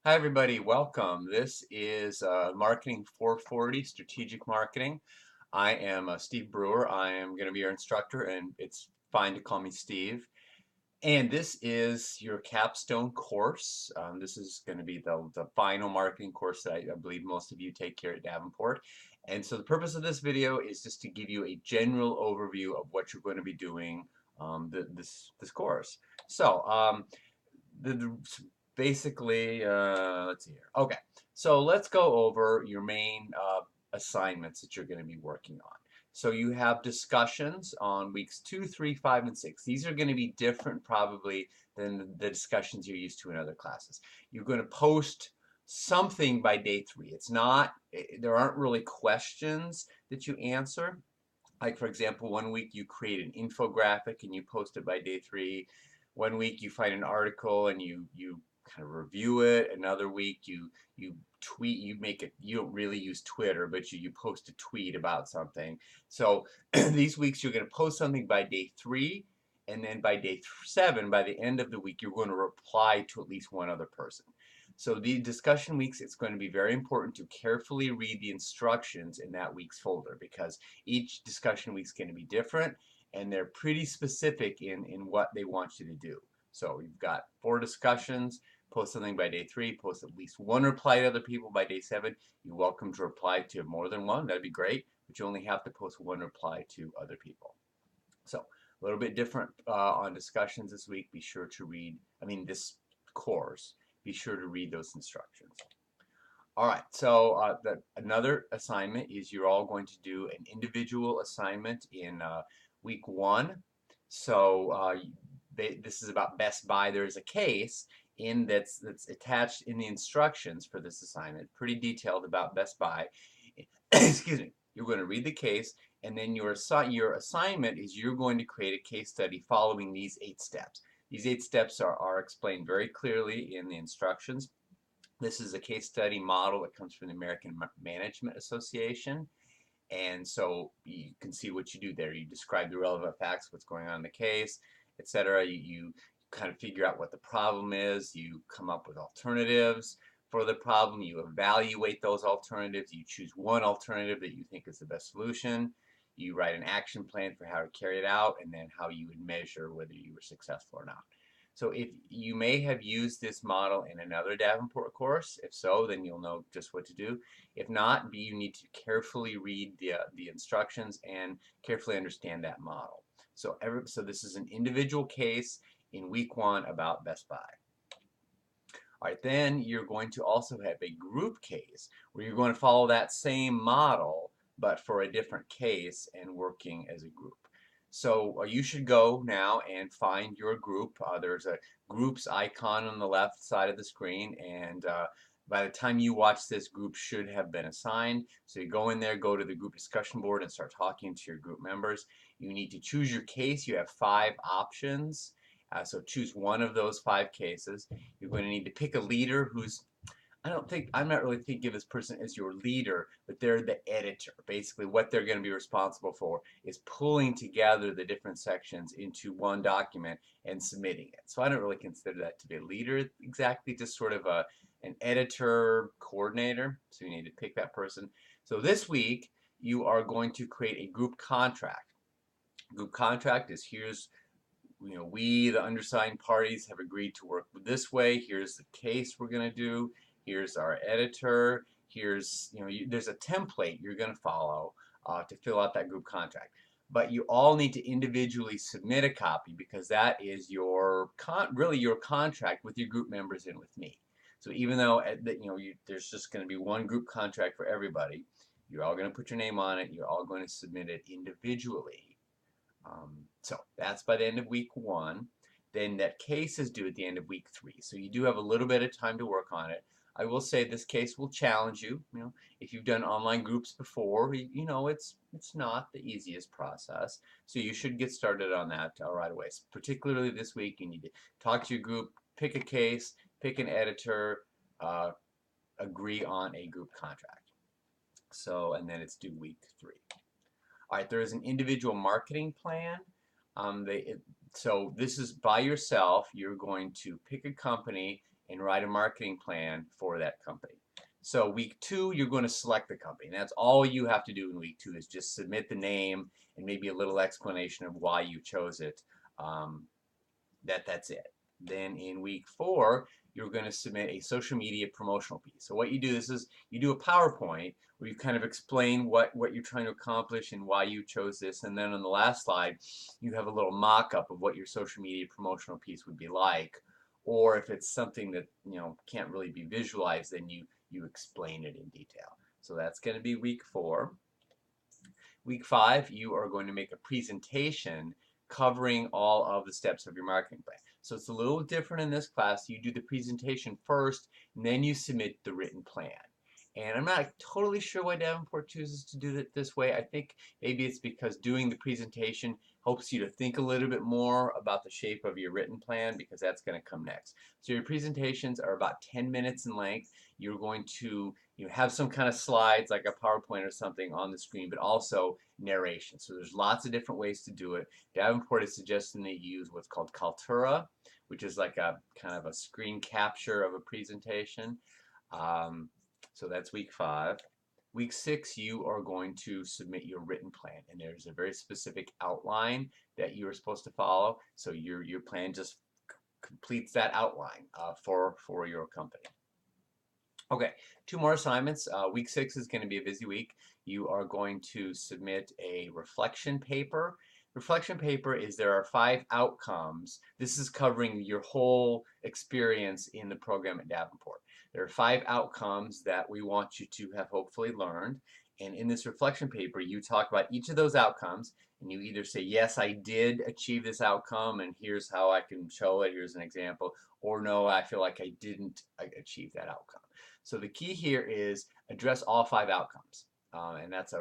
Hi everybody, welcome. This is Marketing 440, Strategic Marketing. I am Steve Brewer. I am going to be your instructor, and it's fine to call me Steve. And this is your capstone course. This is going to be the final marketing course that I believe most of you take here at Davenport. And so the purpose of this video is just to give you a general overview of what you're going to be doing this course. So the basically, let's see here. Okay, so let's go over your main assignments that you're going to be working on. So you have discussions on weeks 2, 3, 5, and 6. These are going to be different probably than the discussions you're used to in other classes. You're going to post something by day 3. It's not, there aren't really questions that you answer. Like for example, one week you create an infographic and you post it by day 3. One week you find an article and you kind of review it. Another week you tweet, you make it, you don't really use Twitter, but you post a tweet about something. So these weeks you're going to post something by day 3, and then by day 7, by the end of the week, you're going to reply to at least one other person. So the discussion weeks, it's going to be very important to carefully read the instructions in that week's folder, because each discussion week is going to be different, and they're pretty specific in what they want you to do. So you've got 4 discussions, post something by day 3, post at least one reply to other people by day 7. You're welcome to reply to more than one, that'd be great, but you only have to post one reply to other people. So a little bit different on discussions this week. Be sure to read, this course, be sure to read those instructions. All right, so another assignment is you're all going to do an individual assignment in week 1. So this is about Best Buy. There's a case that's attached in the instructions for this assignment, pretty detailed about Best Buy. Excuse me. You're going to read the case, and then your assignment is you're going to create a case study following these 8 steps. These 8 steps are explained very clearly in the instructions. This is a case study model that comes from the American Management Association. And so you can see what you do there. You describe the relevant facts, what's going on in the case, etc. You kind of figure out what the problem is. You come up with alternatives for the problem. You evaluate those alternatives. You choose one alternative that you think is the best solution. You write an action plan for how to carry it out, and then how you would measure whether you were successful or not. So if you may have used this model in another Davenport course, if so, then you'll know just what to do. If not, you need to carefully read the instructions and carefully understand that model. So this is an individual case in week 1 about Best Buy. All right, then you're going to also have a group case where you're going to follow that same model, but for a different case and working as a group. So you should go now and find your group. There's a groups icon on the left side of the screen, and by the time you watch this, group should have been assigned. So you go in there, go to the group discussion board, and start talking to your group members. You need to choose your case. You have 5 options. So choose one of those 5 cases. You're going to need to pick a leader who's, I'm not really thinking of this person as your leader, but they're the editor. Basically, what they're going to be responsible for is pulling together the different sections into one document and submitting it. So I don't really consider that to be a leader exactly, just sort of an editor coordinator. So you need to pick that person. So this week, you are going to create a group contract. Group contract is we, the undersigned parties, have agreed to work this way. Here's the case we're going to do. Here's our editor. Here's, there's a template you're going to follow to fill out that group contract. But you all need to individually submit a copy, because that is really your contract with your group members and with me. So even though there's just going to be one group contract for everybody, you're all going to put your name on it. You're all going to submit it individually. So that's by the end of week 1. Then that case is due at the end of week 3. So you do have a little bit of time to work on it. I will say this case will challenge you. If you've done online groups before, it's not the easiest process. So you should get started on that right away. Particularly this week, you need to talk to your group, pick a case, pick an editor, agree on a group contract. So, and then it's due week 3. All right, there is an individual marketing plan. So this is by yourself. You're going to pick a company and write a marketing plan for that company. So week 2, you're going to select the company. And that's all you have to do in week 2 is just submit the name and maybe a little explanation of why you chose it. That's it. Then in week 4, you're going to submit a social media promotional piece. So what you do is you do a PowerPoint where you kind of explain what you're trying to accomplish and why you chose this. And then on the last slide, you have a little mock-up of what your social media promotional piece would be like. Or if it's something that can't really be visualized, then you explain it in detail. So that's going to be week 4. Week 5, you are going to make a presentation covering all of the steps of your marketing plan. So it's a little different in this class. You do the presentation first, and then you submit the written plan. And I'm not totally sure why Davenport chooses to do it this way. I think maybe it's because doing the presentation helps you to think a little bit more about the shape of your written plan, because that's going to come next. So your presentations are about 10 minutes in length. You're going to have some kind of slides like a PowerPoint or something on the screen, but also narration. So there's lots of different ways to do it. Davenport is suggesting that you use what's called Kaltura, which is like a kind of a screen capture of a presentation. So that's week 5. Week 6, you are going to submit your written plan, and there's a very specific outline that you are supposed to follow. So your plan just completes that outline for your company. Okay, 2 more assignments. Week 6 is going to be a busy week. You are going to submit a reflection paper. Reflection paper is there are 5 outcomes. This is covering your whole experience in the program at Davenport. There are 5 outcomes that we want you to have hopefully learned. And in this reflection paper, you talk about each of those outcomes, and you either say, yes, I did achieve this outcome, and here's how I can show it, here's an example, or no, I feel like I didn't achieve that outcome. So the key here is address all 5 outcomes. And that's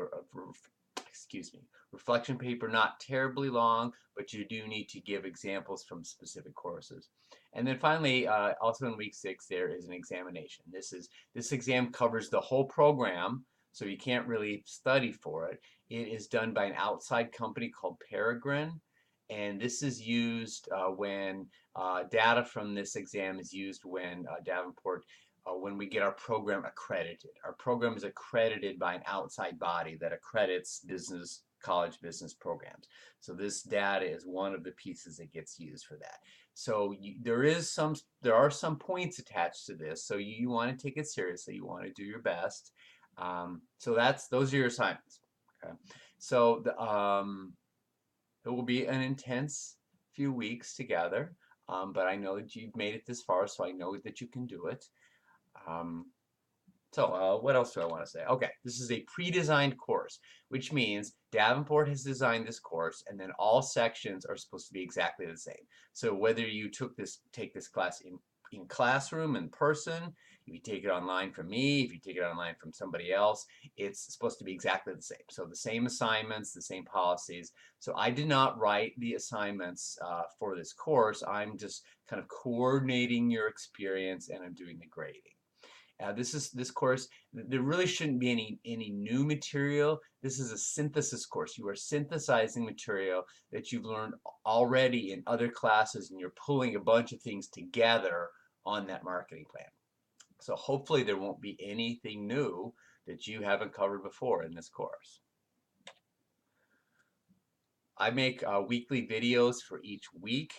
reflection paper, not terribly long, but you do need to give examples from specific courses. And then finally, also in week 6, there is an examination. This exam covers the whole program, so you can't really study for it. It is done by an outside company called Peregrine, and this is used when data from this exam is used when Davenport when we get our program accredited. Our program is accredited by an outside body that accredits college business programs. So this data is one of the pieces that gets used for that. So there are some points attached to this, so you want to take it seriously. You want to do your best. So those are your assignments. Okay. So it will be an intense few weeks together, but I know that you've made it this far, so I know that you can do it. What else do I want to say? Okay, this is a pre-designed course, which means Davenport has designed this course, and then all sections are supposed to be exactly the same. So whether you take this class in classroom, in person, if you take it online from me, if you take it online from somebody else, it's supposed to be exactly the same. So the same assignments, the same policies. So I did not write the assignments for this course. I'm just kind of coordinating your experience, and I'm doing the grading. This course, there really shouldn't be any new material. This is a synthesis course. You are synthesizing material that you've learned already in other classes, and you're pulling a bunch of things together on that marketing plan. So hopefully there won't be anything new that you haven't covered before in this course. I make weekly videos for each week.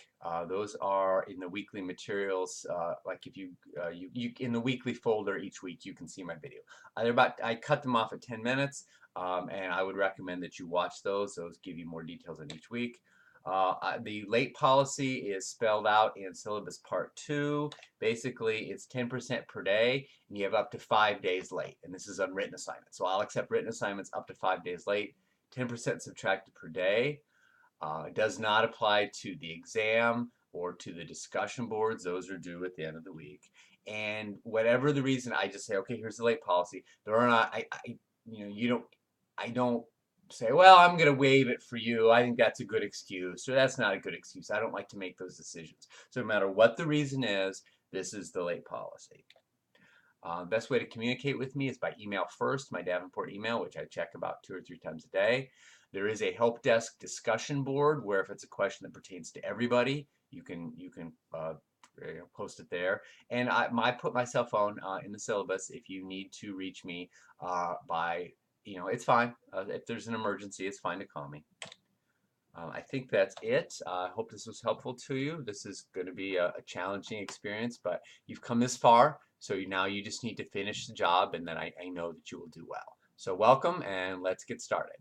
Those are in the weekly materials. Like if you in the weekly folder each week, you can see my video. I cut them off at 10 minutes, and I would recommend that you watch those. Those give you more details on each week. The late policy is spelled out in syllabus part 2. Basically, it's 10% per day, and you have up to 5 days late. And this is on written assignments. So I'll accept written assignments up to 5 days late. 10% subtracted per day. It does not apply to the exam or to the discussion boards. Those are due at the end of the week. And whatever the reason, I just say, okay, here's the late policy. There are not, I don't say, well, I'm going to waive it for you. I think that's a good excuse, or that's not a good excuse. I don't like to make those decisions. So no matter what the reason is, this is the late policy. Best way to communicate with me is by email first, my Davenport email, which I check about 2 or 3 times a day. There is a help desk discussion board where if it's a question that pertains to everybody, you can post it there. And I put my cell phone in the syllabus if you need to reach me by, it's fine. If there's an emergency, it's fine to call me. I think that's it. I hope this was helpful to you. This is going to be a challenging experience, but you've come this far, so now you just need to finish the job, and then I know that you will do well. So welcome, and let's get started.